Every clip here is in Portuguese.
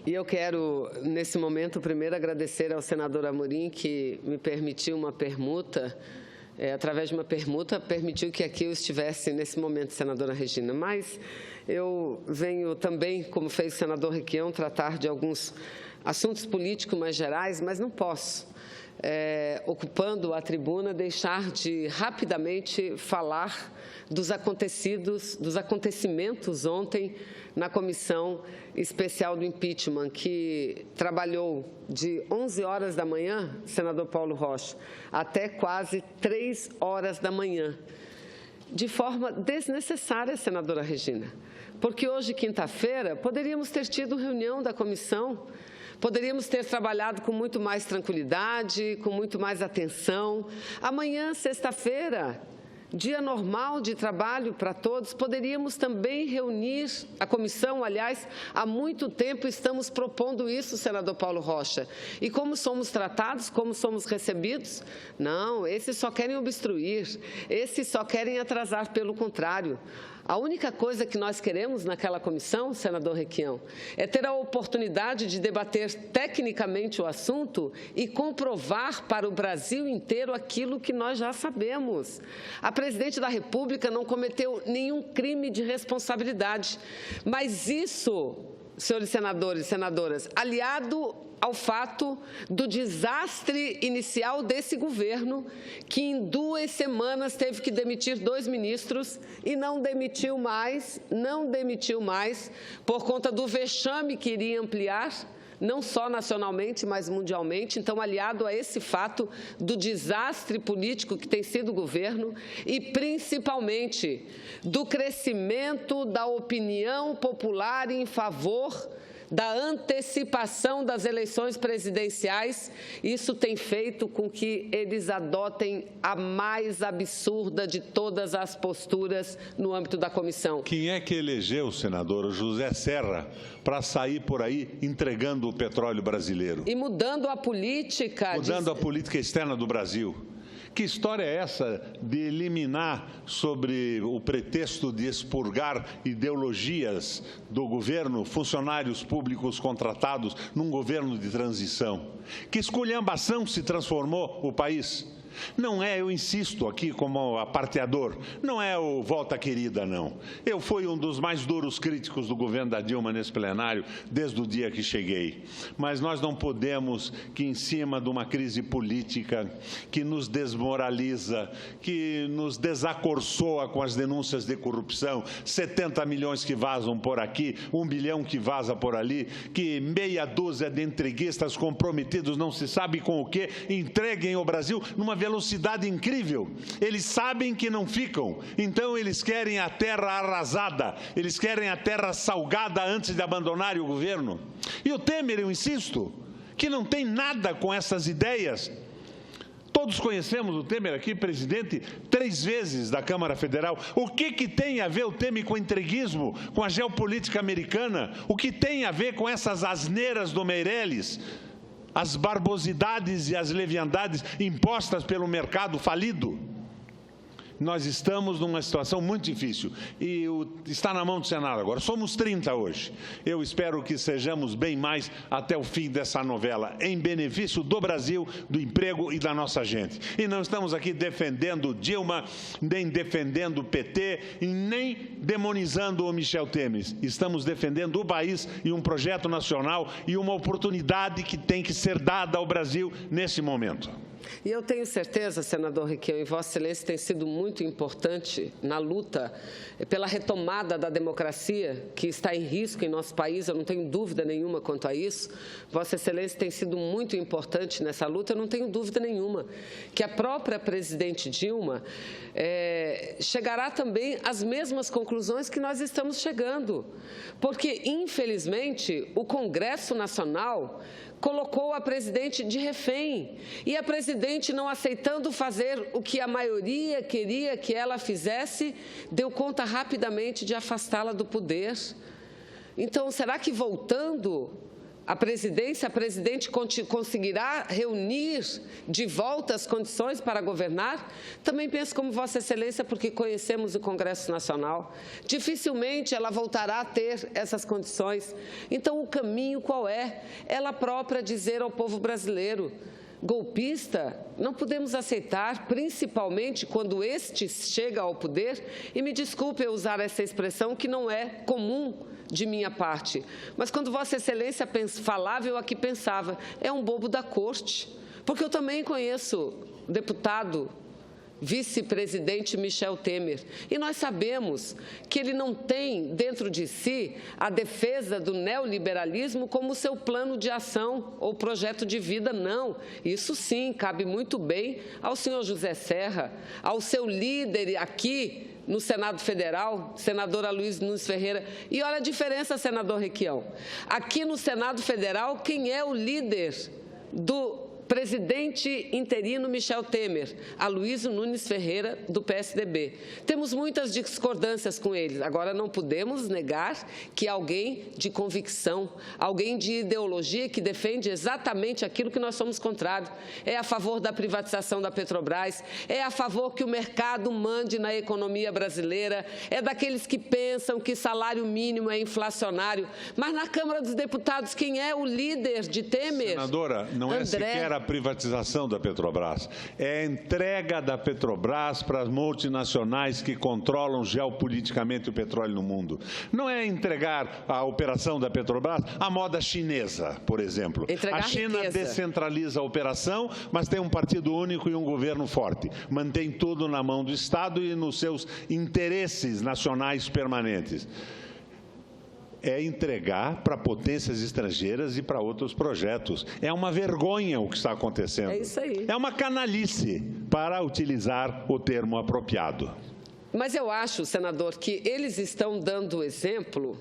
E eu quero, nesse momento, primeiro agradecer ao senador Amorim, que me permitiu uma permuta, através de uma permuta, permitiu que aqui eu estivesse nesse momento, senadora Regina. Mas eu venho também, como fez o senador Requião, tratar de alguns assuntos políticos mais gerais, mas não posso, ocupando a tribuna, deixar de rapidamente falar dos acontecimentos ontem na Comissão Especial do Impeachment, que trabalhou de 11 horas da manhã, senador Paulo Rocha, até quase 3 horas da manhã, de forma desnecessária, senadora Regina, porque hoje, quinta-feira, poderíamos ter tido reunião da comissão, poderíamos ter trabalhado com muito mais tranquilidade, com muito mais atenção. Amanhã, sexta-feira, dia normal de trabalho para todos, poderíamos também reunir a comissão. Aliás, há muito tempo estamos propondo isso, senador Paulo Rocha. E como somos tratados, como somos recebidos? Não, esses só querem obstruir, esses só querem atrasar, pelo contrário. A única coisa que nós queremos naquela comissão, senador Requião, é ter a oportunidade de debater tecnicamente o assunto e comprovar para o Brasil inteiro aquilo que nós já sabemos. A presidente da República não cometeu nenhum crime de responsabilidade, mas isso, senhores senadores e senadoras, aliado ao fato do desastre inicial desse governo, que em 2 semanas teve que demitir 2 ministros e não demitiu mais, por conta do vexame que iria ampliar, não só nacionalmente, mas mundialmente. Então, aliado a esse fato do desastre político que tem sido o governo e, principalmente, do crescimento da opinião popular em favor da antecipação das eleições presidenciais, isso tem feito com que eles adotem a mais absurda de todas as posturas no âmbito da comissão. Quem é que elegeu o senador José Serra para sair por aí entregando o petróleo brasileiro? E mudando a política... Mudando a política externa do Brasil. Que história é essa de eliminar, sobre o pretexto de expurgar ideologias do governo, funcionários públicos contratados num governo de transição? Que esculhambação se transformou o país? Não é, eu insisto aqui como aparteador, não é o volta querida, não. Eu fui um dos mais duros críticos do governo da Dilma nesse plenário, desde o dia que cheguei. Mas nós não podemos que, em cima de uma crise política que nos desmoraliza, que nos desacorçoa com as denúncias de corrupção, 70 milhões que vazam por aqui, 1 bilhão que vaza por ali, que meia dúzia de entreguistas comprometidos, não se sabe com o que, entreguem o Brasil numa velocidade incrível. Eles sabem que não ficam, então eles querem a terra arrasada, eles querem a terra salgada antes de abandonarem o governo. E o Temer, eu insisto, que não tem nada com essas ideias. Todos conhecemos o Temer aqui, presidente 3 vezes da Câmara Federal. O que tem a ver o Temer com o entreguismo, com a geopolítica americana? O que tem a ver com essas asneiras do Meirelles? As barbosidades e as leviandades impostas pelo mercado falido? Nós estamos numa situação muito difícil e está na mão do Senado agora. Somos 30 hoje. Eu espero que sejamos bem mais até o fim dessa novela, em benefício do Brasil, do emprego e da nossa gente. E não estamos aqui defendendo Dilma, nem defendendo o PT, e nem demonizando o Michel Temer. Estamos defendendo o país e um projeto nacional e uma oportunidade que tem que ser dada ao Brasil nesse momento. E eu tenho certeza, senador Requião, e Vossa Excelência tem sido muito importante na luta pela retomada da democracia, que está em risco em nosso país, eu não tenho dúvida nenhuma quanto a isso. Vossa Excelência tem sido muito importante nessa luta, eu não tenho dúvida nenhuma que a própria presidente Dilma chegará também às mesmas conclusões que nós estamos chegando, porque, infelizmente, o Congresso Nacional colocou a presidente de refém, e a presidente, não aceitando fazer o que a maioria queria que ela fizesse, deu conta rapidamente de afastá-la do poder. Então, será que voltando a presidente conseguirá reunir de volta as condições para governar? Também penso como Vossa Excelência, porque conhecemos o Congresso Nacional. Dificilmente ela voltará a ter essas condições. Então, o caminho qual é? Ela própria dizer ao povo brasileiro: golpista não podemos aceitar, principalmente quando este chega ao poder, e me desculpe eu usar essa expressão que não é comum de minha parte, mas quando Vossa Excelência falava, eu aqui pensava, é um bobo da corte, porque eu também conheço o deputado vice-presidente Michel Temer, e nós sabemos que ele não tem dentro de si a defesa do neoliberalismo como seu plano de ação ou projeto de vida, não. Isso sim, cabe muito bem ao senhor José Serra, ao seu líder aqui no Senado Federal, senador Aloysio Nunes Ferreira. E olha a diferença, senador Requião. Aqui no Senado Federal, quem é o líder do presidente interino Michel Temer? Aloysio Nunes Ferreira, do PSDB. Temos muitas discordâncias com ele. Agora, não podemos negar que alguém de convicção, alguém de ideologia que defende exatamente aquilo que nós somos contrários. É a favor da privatização da Petrobras, é a favor que o mercado mande na economia brasileira, é daqueles que pensam que salário mínimo é inflacionário. Mas na Câmara dos Deputados, quem é o líder de Temer? Senadora, não é sequer a privatização da Petrobras, é a entrega da Petrobras para as multinacionais que controlam geopoliticamente o petróleo no mundo. Não é entregar a operação da Petrobras à moda chinesa, por exemplo. A China descentraliza a operação, mas tem um partido único e um governo forte. Mantém tudo na mão do Estado e nos seus interesses nacionais permanentes. É entregar para potências estrangeiras e para outros projetos. É uma vergonha o que está acontecendo. É isso aí. É uma canalice, para utilizar o termo apropriado. Mas eu acho, senador, que eles estão dando exemplo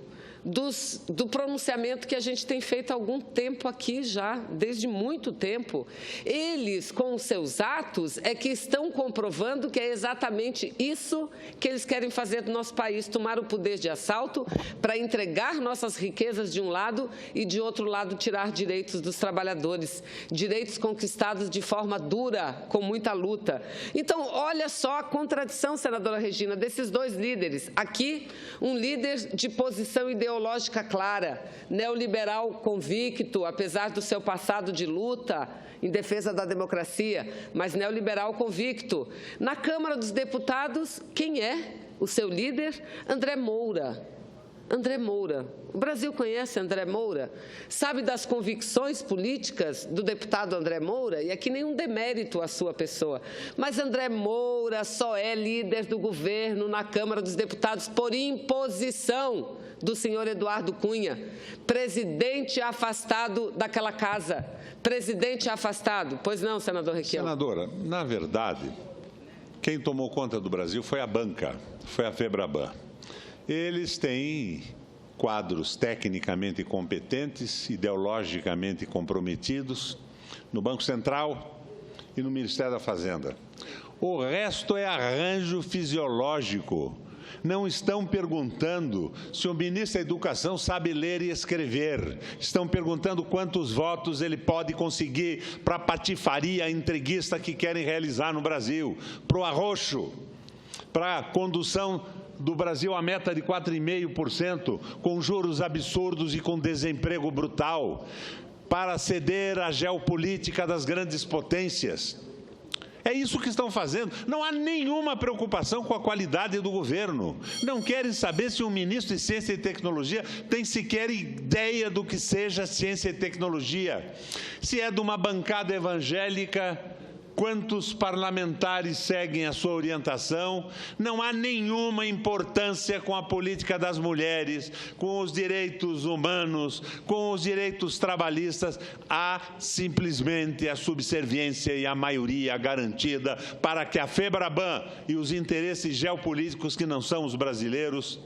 do pronunciamento que a gente tem feito há algum tempo aqui já, desde muito tempo. Eles, com os seus atos, é que estão comprovando que é exatamente isso que eles querem fazer do nosso país, tomar o poder de assalto para entregar nossas riquezas de um lado e, de outro lado, tirar direitos dos trabalhadores, direitos conquistados de forma dura, com muita luta. Então, olha só a contradição, senadora Regina, desses dois líderes. Aqui, um líder de posição ideológica clara, neoliberal convicto, apesar do seu passado de luta em defesa da democracia, mas neoliberal convicto. Na Câmara dos Deputados, quem é o seu líder? André Moura. André Moura. O Brasil conhece André Moura? Sabe das convicções políticas do deputado André Moura? E aqui nenhum demérito à sua pessoa. Mas André Moura só é líder do governo na Câmara dos Deputados por imposição do senhor Eduardo Cunha, presidente afastado daquela casa. Presidente afastado. Pois não, senador Requião? Senadora, na verdade, quem tomou conta do Brasil foi a banca, foi a Febraban. Eles têm quadros tecnicamente competentes, ideologicamente comprometidos, no Banco Central e no Ministério da Fazenda. O resto é arranjo fisiológico. Não estão perguntando se o ministro da Educação sabe ler e escrever. Estão perguntando quantos votos ele pode conseguir para a patifaria entreguista que querem realizar no Brasil, para o arroxo, para a condução do Brasil à meta de 4,5%, com juros absurdos e com desemprego brutal, para ceder à geopolítica das grandes potências. É isso que estão fazendo. Não há nenhuma preocupação com a qualidade do governo. Não querem saber se o ministro de Ciência e Tecnologia tem sequer ideia do que seja ciência e tecnologia. Se é de uma bancada evangélica, quantos parlamentares seguem a sua orientação? Não há nenhuma importância com a política das mulheres, com os direitos humanos, com os direitos trabalhistas. Há simplesmente a subserviência e a maioria garantida para que a Febraban e os interesses geopolíticos que não são os brasileiros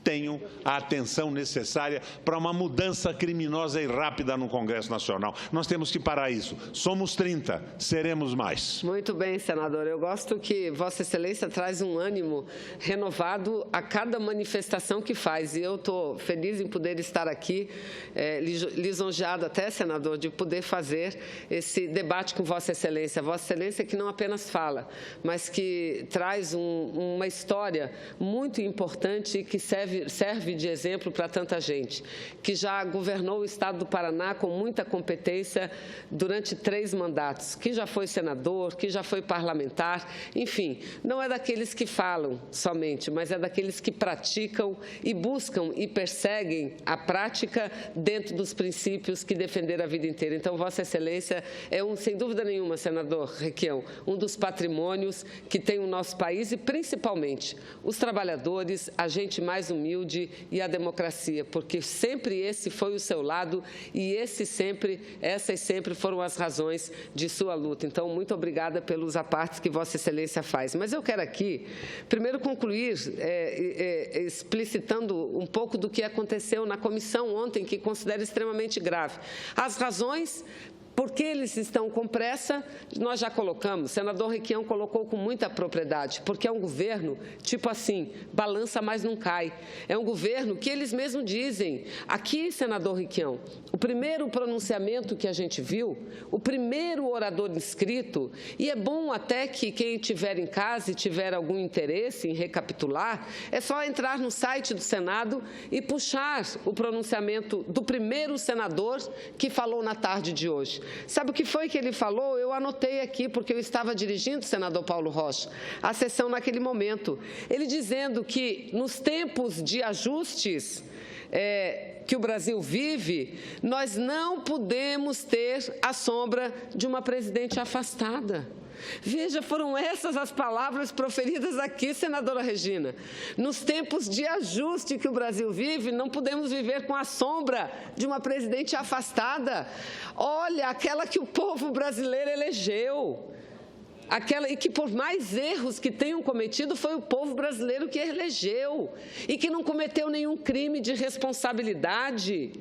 tenham a atenção necessária para uma mudança criminosa e rápida no Congresso Nacional. Nós temos que parar isso. Somos 30, seremos mais. Muito bem, senador. Eu gosto que Vossa Excelência traz um ânimo renovado a cada manifestação que faz. E eu estou feliz em poder estar aqui, lisonjeado até, senador, de poder fazer esse debate com Vossa Excelência. Vossa Excelência que não apenas fala, mas que traz uma história muito importante e que serve de exemplo para tanta gente, que já governou o Estado do Paraná com muita competência durante 3 mandatos, que já foi senador, que já foi parlamentar, enfim, não é daqueles que falam somente, mas é daqueles que praticam e buscam e perseguem a prática dentro dos princípios que defenderam a vida inteira. Então, Vossa Excelência é sem dúvida nenhuma, senador Requião, um dos patrimônios que tem o nosso país e, principalmente, os trabalhadores, a gente mais humilde e a democracia, porque sempre esse foi o seu lado e essas sempre foram as razões de sua luta. Então, muito obrigada pelos apartes que Vossa Excelência faz. Mas eu quero aqui, primeiro, concluir explicitando um pouco do que aconteceu na comissão ontem, que considero extremamente grave. As razões por que eles estão com pressa, nós já colocamos, o senador Requião colocou com muita propriedade, porque é um governo, tipo assim, balança, mas não cai. É um governo que eles mesmos dizem, aqui, senador Requião, o primeiro pronunciamento que a gente viu, o primeiro orador inscrito, e é bom até que quem estiver em casa e tiver algum interesse em recapitular, é só entrar no site do Senado e puxar o pronunciamento do primeiro senador que falou na tarde de hoje. Sabe o que foi que ele falou? Eu anotei aqui, porque eu estava dirigindo, senador Paulo Rocha, a sessão naquele momento. Ele dizendo que, nos tempos de ajustes que o Brasil vive, nós não podemos ter a sombra de uma presidente afastada. Veja, foram essas as palavras proferidas aqui, senadora Regina. Nos tempos de ajuste que o Brasil vive, não podemos viver com a sombra de uma presidente afastada. Olha, aquela que o povo brasileiro elegeu. E que, por mais erros que tenham cometido, foi o povo brasileiro que elegeu e que não cometeu nenhum crime de responsabilidade.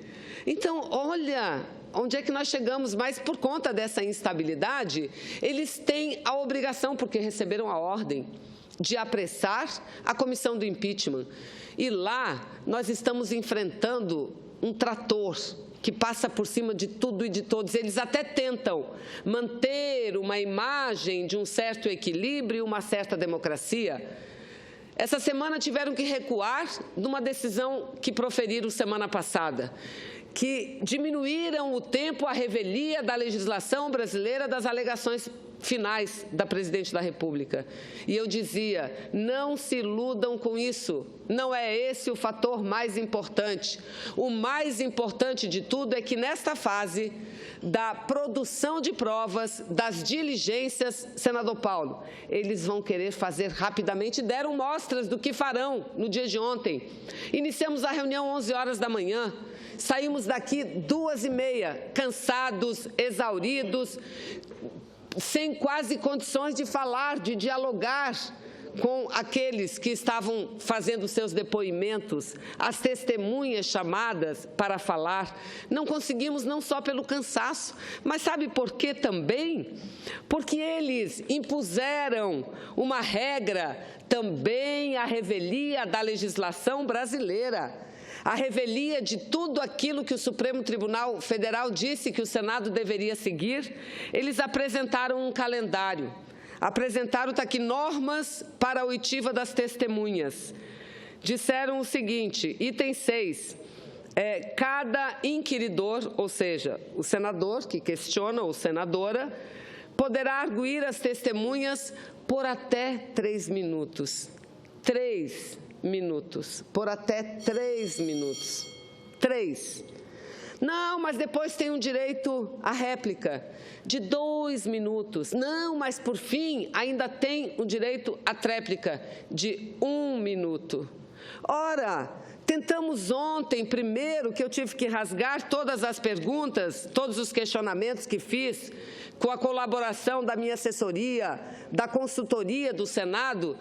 Então, olha, onde é que nós chegamos? Mas, por conta dessa instabilidade, eles têm a obrigação, porque receberam a ordem, de apressar a comissão do impeachment. E lá, nós estamos enfrentando um trator que passa por cima de tudo e de todos. Eles até tentam manter uma imagem de um certo equilíbrio, uma certa democracia. Essa semana tiveram que recuar numa decisão que proferiram semana passada, que diminuíram o tempo à revelia da legislação brasileira das alegações finais da presidente da República. E eu dizia, não se iludam com isso, não é esse o fator mais importante. O mais importante de tudo é que nesta fase da produção de provas, das diligências, senador Paulo, eles vão querer fazer rapidamente, deram mostras do que farão no dia de ontem. Iniciamos a reunião 11 horas da manhã, saímos daqui 2h30, cansados, exauridos, sem quase condições de falar, de dialogar com aqueles que estavam fazendo seus depoimentos, as testemunhas chamadas para falar. Não conseguimos, não só pelo cansaço, mas sabe por quê também? Porque eles impuseram uma regra também à revelia da legislação brasileira. A revelia de tudo aquilo que o Supremo Tribunal Federal disse que o Senado deveria seguir, eles apresentaram um calendário. Apresentaram, está aqui, normas para a oitiva das testemunhas. Disseram o seguinte, item 6, cada inquiridor, ou seja, o senador que questiona ou senadora, poderá arguir as testemunhas por até 3 minutos. 3 minutos, por até 3 minutos. 3. Não, mas depois tem um direito à réplica de 2 minutos. Não, mas por fim ainda tem o direito à tréplica de 1 minuto. Ora, tentamos ontem, primeiro, que eu tive que rasgar todas as perguntas, todos os questionamentos que fiz, com a colaboração da minha assessoria, da consultoria do Senado,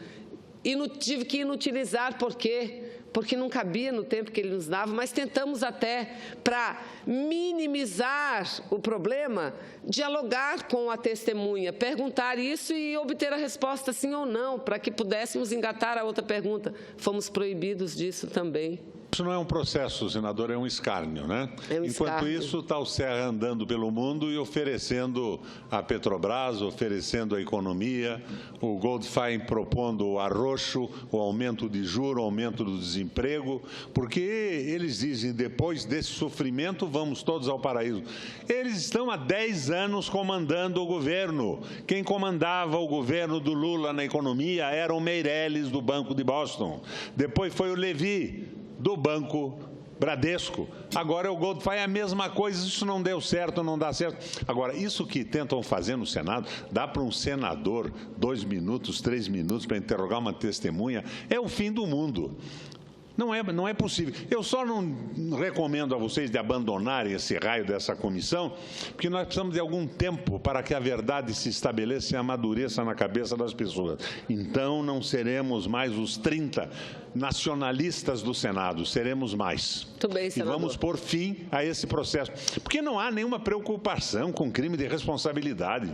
e tive que inutilizar, por quê? porque não cabia no tempo que ele nos dava, mas tentamos até, para minimizar o problema, dialogar com a testemunha, perguntar isso e obter a resposta sim ou não, para que pudéssemos engatar a outra pergunta. Fomos proibidos disso também. Isso não é um processo, senador, é um escárnio, né? É um Enquanto escárnio. isso, está o Serra andando pelo mundo e oferecendo a Petrobras, oferecendo a economia, o Goldfein propondo o arroxo, o aumento de juros, o aumento do desemprego, porque eles dizem, depois desse sofrimento, vamos todos ao paraíso. Eles estão há 10 anos comandando o governo. Quem comandava o governo do Lula na economia era o Meirelles, do Banco de Boston. Depois foi o Levy, do Banco Bradesco. Agora o Goldfein é a mesma coisa, isso não deu certo, não dá certo. Agora, isso que tentam fazer no Senado, dá para um senador 2 minutos, 3 minutos para interrogar uma testemunha, é o fim do mundo. Não é possível. Eu só não recomendo a vocês de abandonarem esse raio dessa comissão, porque nós precisamos de algum tempo para que a verdade se estabeleça e amadureça na cabeça das pessoas. Então, não seremos mais os 30 nacionalistas do Senado, seremos mais. Muito bem, senador. E vamos pôr fim a esse processo, porque não há nenhuma preocupação com crime de responsabilidade.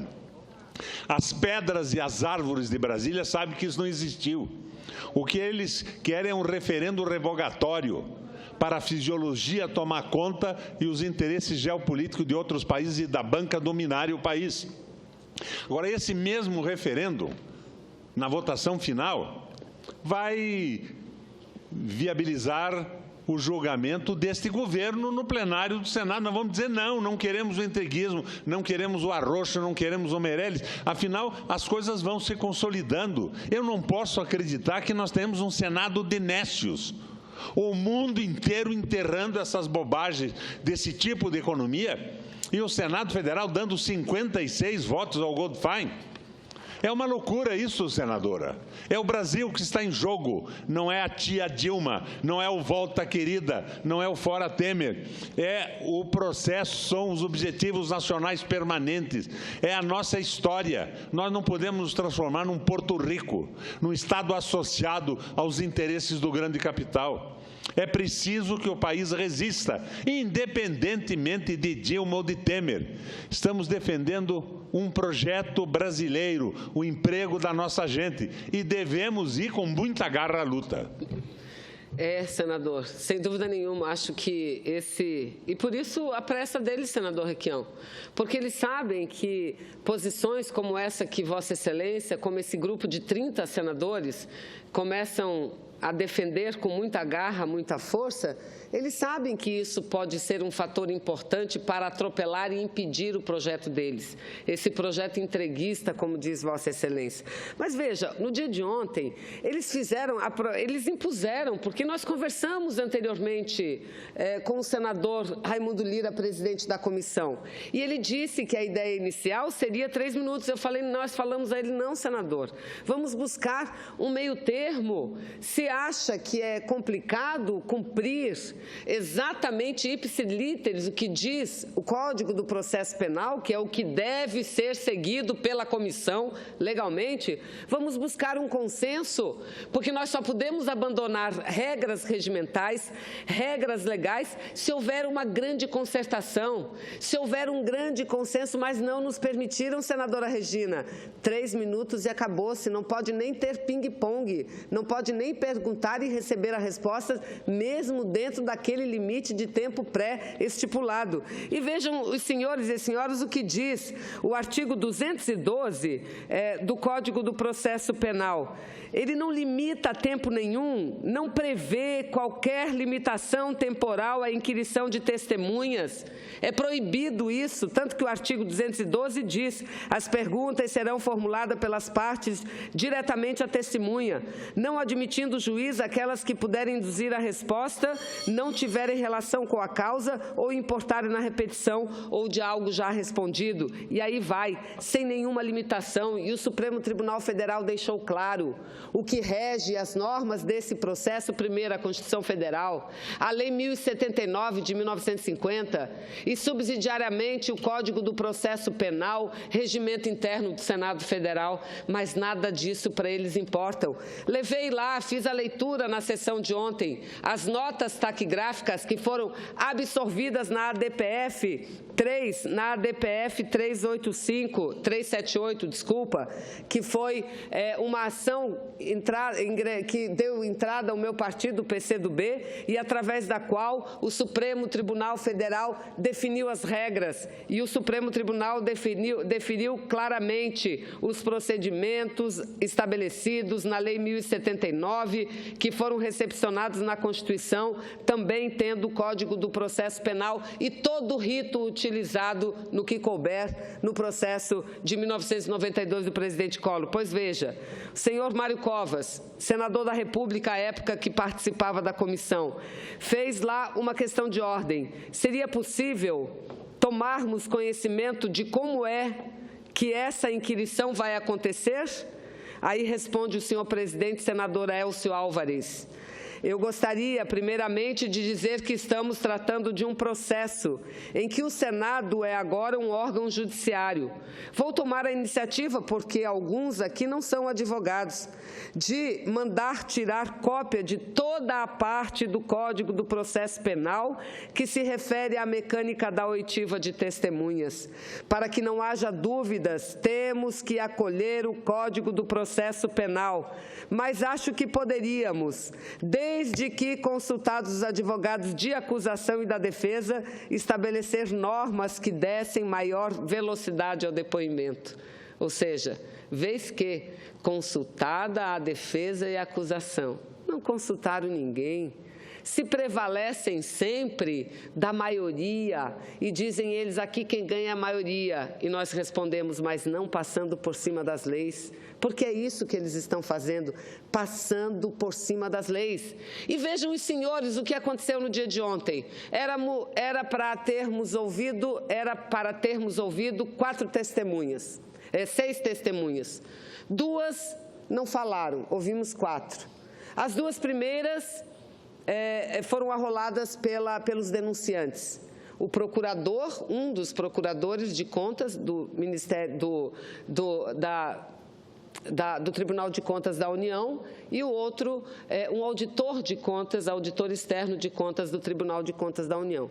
As pedras e as árvores de Brasília sabem que isso não existiu. O que eles querem é um referendo revogatório para a fisiologia tomar conta e os interesses geopolíticos de outros países e da banca dominarem o país. Agora, esse mesmo referendo, na votação final, vai viabilizar o julgamento deste governo no plenário do Senado. Nós vamos dizer não queremos o entreguismo, não queremos o arroxo, não queremos o Meirelles. Afinal, as coisas vão se consolidando. Eu não posso acreditar que nós temos um Senado de nécios. O mundo inteiro enterrando essas bobagens desse tipo de economia e o Senado Federal dando 56 votos ao Goldfein. É uma loucura isso, senadora. É o Brasil que está em jogo, não é a tia Dilma, não é o Volta Querida, não é o Fora Temer. É o processo, são os objetivos nacionais permanentes, é a nossa história. Nós não podemos nos transformar num Porto Rico, num Estado associado aos interesses do grande capital. É preciso que o país resista, independentemente de Dilma ou de Temer. Estamos defendendo um projeto brasileiro, o emprego da nossa gente, e devemos ir com muita garra à luta. Senador, sem dúvida nenhuma, acho que e por isso a pressa deles, senador Requião, porque eles sabem que posições como essa que Vossa Excelência, como esse grupo de 30 senadores, começam a defender com muita garra, muita força, eles sabem que isso pode ser um fator importante para atropelar e impedir o projeto deles, esse projeto entreguista, como diz Vossa Excelência. Mas veja, no dia de ontem, eles impuseram, porque nós conversamos anteriormente com o senador Raimundo Lira, presidente da comissão, e ele disse que a ideia inicial seria 3 minutos. Nós falamos a ele, não, senador, vamos buscar um meio termo. Se acha que é complicado cumprir exatamente ipsis literis o que diz o Código do Processo Penal, que é o que deve ser seguido pela comissão legalmente, vamos buscar um consenso, porque nós só podemos abandonar regras regimentais, regras legais, se houver uma grande concertação, se houver um grande consenso, mas não nos permitiram, senadora Regina, 3 minutos e acabou-se, não pode nem ter ping-pong, não pode nem perguntar e receber a resposta, mesmo dentro daquele limite de tempo pré-estipulado. E vejam, os senhores e senhoras, o que diz o artigo 212 do Código do Processo Penal. Ele não limita a tempo nenhum, não prevê qualquer limitação temporal à inquirição de testemunhas. É proibido isso, tanto que o artigo 212 diz: as perguntas serão formuladas pelas partes diretamente à testemunha, não admitindo o juiz aquelas que puderem induzir a resposta, não tiverem relação com a causa ou importarem na repetição ou de algo já respondido. E aí vai, sem nenhuma limitação, e o Supremo Tribunal Federal deixou claro o que rege as normas desse processo. Primeiro, a Constituição Federal, a Lei 1079 de 1950 e, subsidiariamente, o Código do Processo Penal, regimento interno do Senado Federal, mas nada disso para eles importam. Levei lá, fiz a leitura na sessão de ontem as notas taquigráficas que foram absorvidas na ADPF 3, na ADPF 378, desculpa, que foi uma ação que deu entrada ao meu partido, o PCdoB, e através da qual o Supremo Tribunal Federal definiu as regras e o Supremo Tribunal definiu claramente os procedimentos estabelecidos na Lei 1079, que foram recepcionados na Constituição, também tendo o Código do Processo Penal e todo o rito utilizado no que couber no processo de 1992 do presidente Collor. Pois veja, o senhor Mário Covas, senador da República à época que participava da comissão, fez lá uma questão de ordem. Seria possível tomarmos conhecimento de como é que essa inquirição vai acontecer? Aí responde o senhor presidente, senador Elcio Álvares. Eu gostaria, primeiramente, de dizer que estamos tratando de um processo em que o Senado é agora um órgão judiciário. Vou tomar a iniciativa, porque alguns aqui não são advogados, de mandar tirar cópia de toda a parte do Código do Processo Penal que se refere à mecânica da oitiva de testemunhas. Para que não haja dúvidas, temos que acolher o Código do Processo Penal, mas acho que poderíamos, desde que consultados os advogados de acusação e da defesa, estabelecer normas que dessem maior velocidade ao depoimento. Ou seja, vez que consultada a defesa e a acusação, não consultaram ninguém, se prevalecem sempre da maioria e dizem eles aqui quem ganha é a maioria, e nós respondemos, mas não passando por cima das leis, porque é isso que eles estão fazendo, passando por cima das leis. E vejam os senhores o que aconteceu no dia de ontem. Era para termos ouvido 4 testemunhas, 6 testemunhas. 2 não falaram, ouvimos 4. As 2 primeiras foram arroladas pelos denunciantes. O procurador, um dos procuradores de contas do Ministério do Tribunal de Contas da União, e o outro um auditor de contas, auditor externo de contas do Tribunal de Contas da União.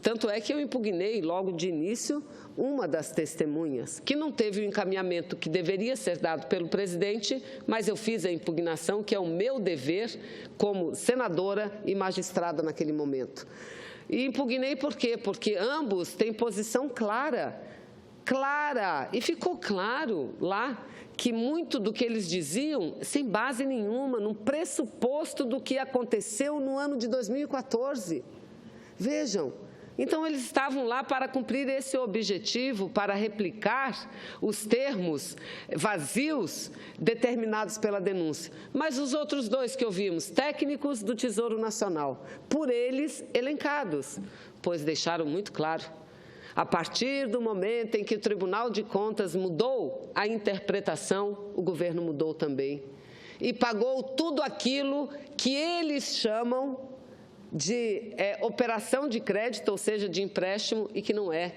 Tanto é que eu impugnei logo de início uma das testemunhas, que não teve o encaminhamento que deveria ser dado pelo presidente, mas eu fiz a impugnação, que é o meu dever como senadora e magistrada naquele momento. E impugnei por quê? Porque ambos têm posição clara, e ficou claro lá que muito do que eles diziam, sem base nenhuma, num pressuposto do que aconteceu no ano de 2014. Vejam, então eles estavam lá para cumprir esse objetivo, para replicar os termos vazios determinados pela denúncia. Mas os outros 2 que ouvimos, técnicos do Tesouro Nacional, por eles elencados, pois deixaram muito claro. A partir do momento em que o Tribunal de Contas mudou a interpretação, o governo mudou também. E pagou tudo aquilo que eles chamam de operação de crédito, ou seja, de empréstimo, e que não é,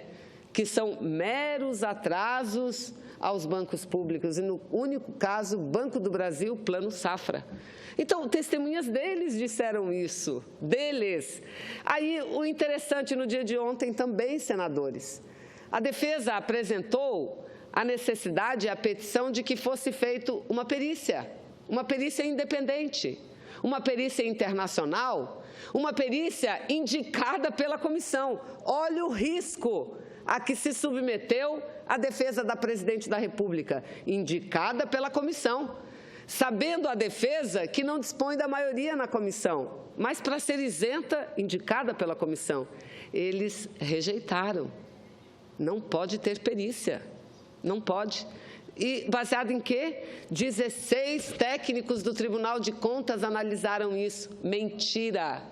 que são meros atrasos aos bancos públicos, e no único caso, Banco do Brasil, Plano Safra. Então, testemunhas deles disseram isso, deles. Aí, o interessante no dia de ontem também, senadores, a defesa apresentou a necessidade e a petição de que fosse feita uma perícia independente, uma perícia internacional, uma perícia indicada pela comissão. Olha o risco a que se submeteu a defesa da presidente da República, indicada pela comissão, sabendo a defesa que não dispõe da maioria na comissão, mas para ser isenta, indicada pela comissão. Eles rejeitaram. Não pode ter perícia, não pode. E baseado em quê? 16 técnicos do Tribunal de Contas analisaram isso. Mentira!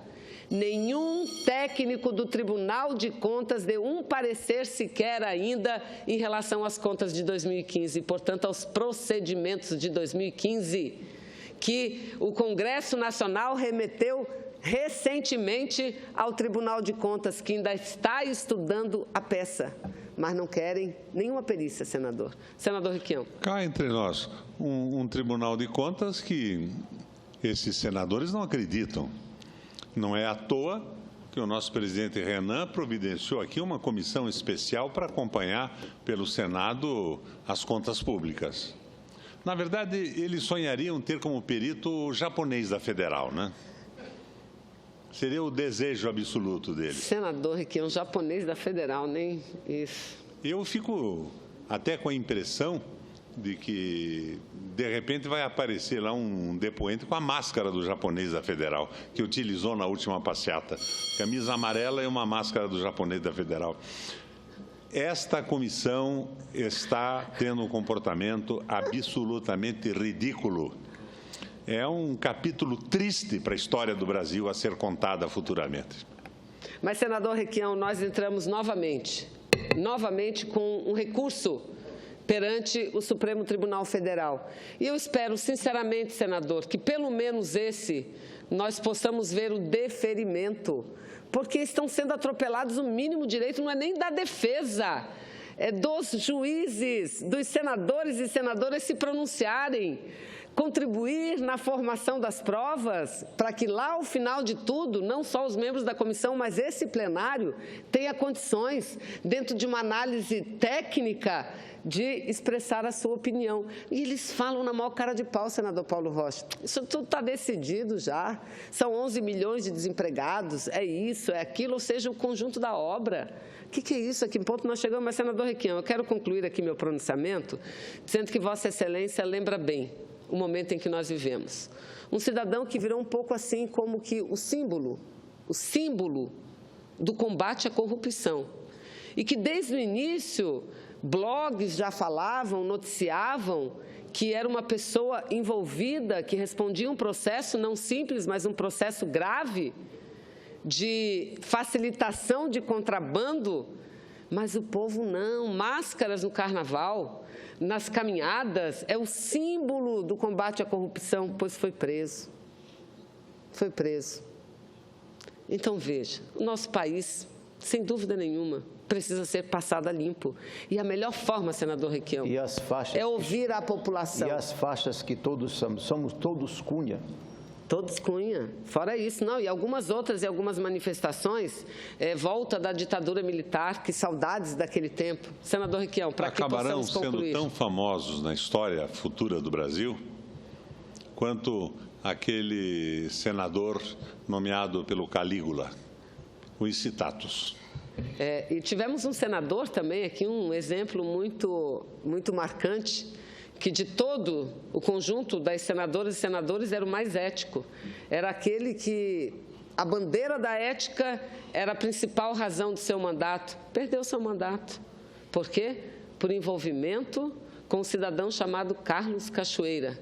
Nenhum técnico do Tribunal de Contas deu um parecer sequer ainda em relação às contas de 2015, portanto, aos procedimentos de 2015, que o Congresso Nacional remeteu recentemente ao Tribunal de Contas, que ainda está estudando a peça, mas não querem nenhuma perícia, senador. Senador Requião. Cá entre nós, um Tribunal de Contas que esses senadores não acreditam. Não é à toa que o nosso presidente Renan providenciou aqui uma comissão especial para acompanhar pelo Senado as contas públicas. Na verdade, eles sonhariam ter como perito o japonês da Federal, né? Seria o desejo absoluto deles. Senador Requião, japonês da Federal, nem isso. Eu fico até com a impressão de que, de repente, vai aparecer lá um depoente com a máscara do japonês da Federal, que utilizou na última passeata. Camisa amarela e uma máscara do japonês da Federal. Esta comissão está tendo um comportamento absolutamente ridículo. É um capítulo triste para a história do Brasil a ser contada futuramente. Mas, senador Requião, nós entramos novamente com um recurso perante o Supremo Tribunal Federal. E eu espero, sinceramente, senador, que pelo menos esse nós possamos ver o deferimento, porque estão sendo atropelados o mínimo direito, não é nem da defesa, é dos juízes, dos senadores e senadoras se pronunciarem, contribuir na formação das provas, para que lá ao final de tudo, não só os membros da comissão, mas esse plenário tenha condições, dentro de uma análise técnica, de expressar a sua opinião. E eles falam na maior cara de pau, senador Paulo Rocha. Isso tudo está decidido já. São 11 milhões de desempregados, é isso, é aquilo, ou seja, o conjunto da obra. O que é isso? A que ponto nós chegamos? Mas, senador Requião, eu quero concluir aqui meu pronunciamento, dizendo que Vossa Excelência lembra bem o momento em que nós vivemos. Um cidadão que virou um pouco assim como que o símbolo do combate à corrupção. E que desde o início, blogs já falavam, noticiavam que era uma pessoa envolvida, que respondia um processo não simples, mas um processo grave de facilitação de contrabando. Mas o povo não, máscaras no carnaval, nas caminhadas, é o símbolo do combate à corrupção, pois foi preso. Foi preso. Então, veja, o nosso país, sem dúvida nenhuma, precisa ser passado a limpo. E a melhor forma, senador Requião, é ouvir a população. E as faixas que todos somos todos Cunha. Todos Cunha. Fora isso, não. E algumas outras e algumas manifestações, volta da ditadura militar, que saudades daquele tempo. Senador Requião, para que possamos concluir. Acabarão sendo tão famosos na história futura do Brasil quanto aquele senador nomeado pelo Calígula, o Incitatus. E tivemos um senador também aqui, um exemplo muito marcante, que de todo o conjunto das senadoras e senadores era o mais ético. Era aquele que a bandeira da ética era a principal razão do seu mandato. Perdeu seu mandato. Por quê? Por envolvimento com um cidadão chamado Carlos Cachoeira.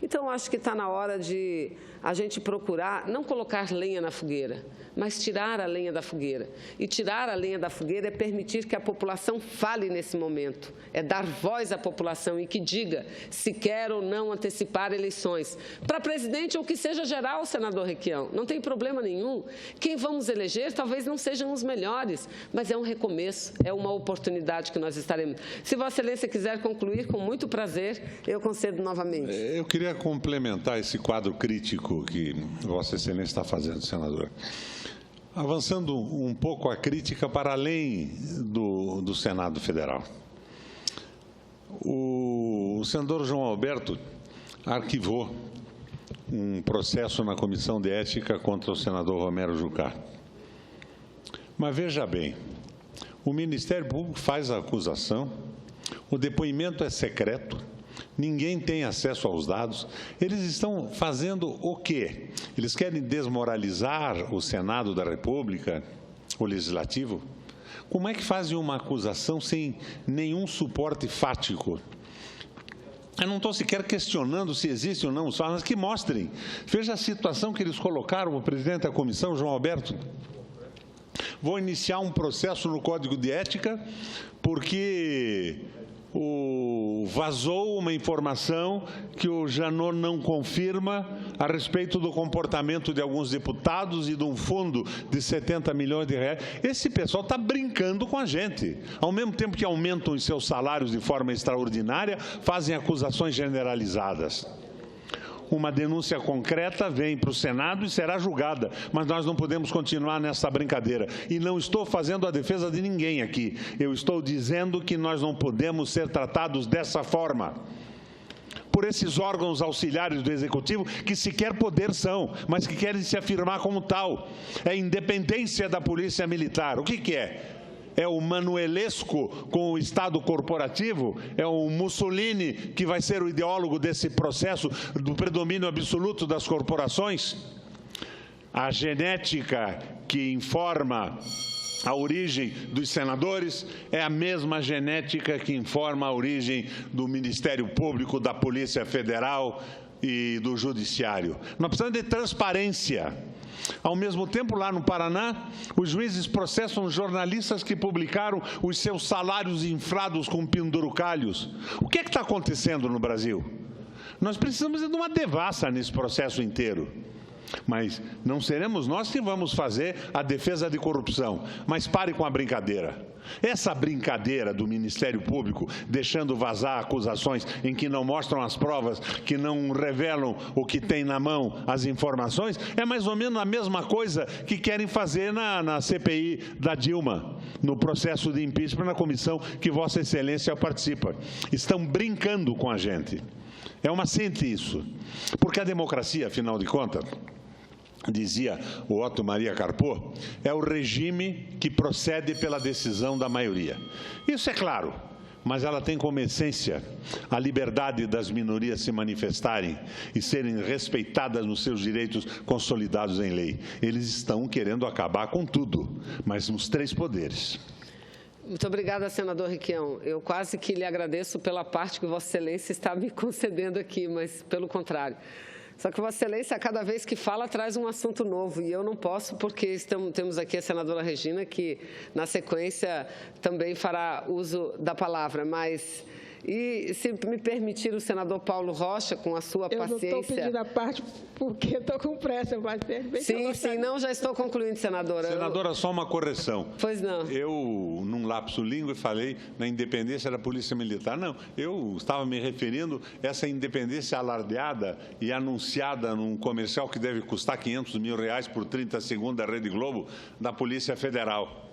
Então, acho que está na hora de a gente procurar não colocar lenha na fogueira, mas tirar a lenha da fogueira. E tirar a lenha da fogueira é permitir que a população fale nesse momento, é dar voz à população e que diga se quer ou não antecipar eleições. Para presidente ou que seja geral, senador Requião, não tem problema nenhum. Quem vamos eleger talvez não sejam os melhores, mas é um recomeço, é uma oportunidade que nós estaremos. Se Vossa Excelência quiser concluir, com muito prazer, eu concedo novamente. Eu queria complementar esse quadro crítico que Vossa Excelência está fazendo, senador. Avançando um pouco a crítica para além do Senado Federal. O senador João Alberto arquivou um processo na Comissão de Ética contra o senador Romero Jucá. Mas veja bem, o Ministério Público faz a acusação, o depoimento é secreto, ninguém tem acesso aos dados. Eles estão fazendo o quê? Eles querem desmoralizar o Senado da República, o Legislativo? Como é que fazem uma acusação sem nenhum suporte fático? Eu não estou sequer questionando se existe ou não, só mas que mostrem. Veja a situação que eles colocaram, o presidente da comissão, João Alberto. Vou iniciar um processo no Código de Ética porque vazou uma informação que o Janot não confirma a respeito do comportamento de alguns deputados e de um fundo de 70 milhões de reais. Esse pessoal está brincando com a gente. Ao mesmo tempo que aumentam os seus salários de forma extraordinária, fazem acusações generalizadas. uma denúncia concreta vem para o Senado e será julgada, mas nós não podemos continuar nessa brincadeira. E não estou fazendo a defesa de ninguém aqui, eu estou dizendo que nós não podemos ser tratados dessa forma por esses órgãos auxiliares do Executivo que sequer poder são, mas que querem se afirmar como tal. É a independência da Polícia Militar. O que é? É o manuelesco com o Estado corporativo? É o Mussolini que vai ser o ideólogo desse processo do predomínio absoluto das corporações? A genética que informa a origem dos senadores é a mesma genética que informa a origem do Ministério Público, da Polícia Federal e do Judiciário. Nós precisamos de transparência. Ao mesmo tempo, lá no Paraná, os juízes processam jornalistas que publicaram os seus salários inflados com penduricalhos. O que é que está acontecendo no Brasil? Nós precisamos de uma devassa nesse processo inteiro. Mas não seremos nós que vamos fazer a defesa de corrupção. Mas pare com a brincadeira. Essa brincadeira do Ministério Público, deixando vazar acusações em que não mostram as provas, que não revelam o que tem na mão, as informações, é mais ou menos a mesma coisa que querem fazer na CPI da Dilma, no processo de impeachment, na comissão que Vossa Excelência participa. Estão brincando com a gente. É uma síntese isso. Porque a democracia, afinal de contas, dizia o Otto Maria Carpo, é o regime que procede pela decisão da maioria. Isso é claro, mas ela tem como essência a liberdade das minorias se manifestarem e serem respeitadas nos seus direitos consolidados em lei. Eles estão querendo acabar com tudo, mas nos três poderes. Muito obrigada, senador Requião. Eu quase que lhe agradeço pela parte que Vossa Excelência está me concedendo aqui, mas pelo contrário. Só que Vossa Excelência, a cada vez que fala, traz um assunto novo, e eu não posso, porque temos aqui a senadora Regina, que, na sequência, também fará uso da palavra, mas... E, se me permitir, o senador Paulo Rocha, com a sua paciência... Eu não estou pedindo a parte porque estou com pressa, mas... Sim, não, já estou concluindo, senadora. Senadora, só uma correção. Pois não. Eu, num lapso língua, falei na independência da Polícia Militar. Não, eu estava me referindo a essa independência alardeada e anunciada num comercial que deve custar R$500 mil por 30 segundos da Rede Globo, da Polícia Federal.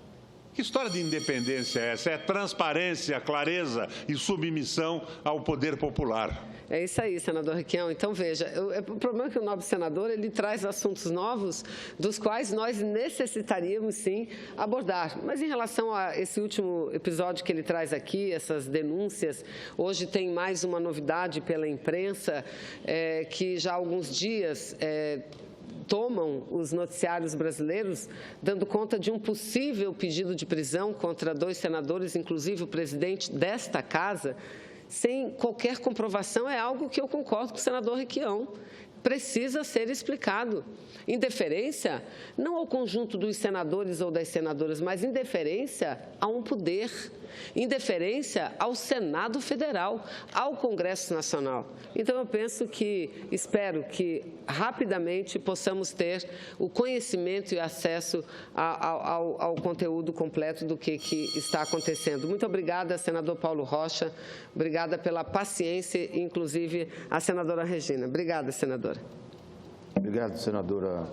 Que história de independência é essa? É transparência, clareza e submissão ao poder popular. É isso aí, senador Requião. Então, veja, o problema é que o nobre senador, ele traz assuntos novos, dos quais nós necessitaríamos, sim, abordar. Mas, em relação a esse último episódio que ele traz aqui, essas denúncias, hoje tem mais uma novidade pela imprensa, que já há alguns dias... tomam os noticiários brasileiros, dando conta de um possível pedido de prisão contra 2 senadores, inclusive o presidente desta casa, sem qualquer comprovação, é algo que eu concordo com o senador Requião. Precisa ser explicado. Indeferência não ao conjunto dos senadores ou das senadoras, mas indeferência a um poder, indeferência ao Senado Federal, ao Congresso Nacional. Então, eu espero que rapidamente possamos ter o conhecimento e acesso ao conteúdo completo do que está acontecendo. Muito obrigada, senador Paulo Rocha, obrigada pela paciência, inclusive a senadora Regina. Obrigada, senadora. Obrigado, senadora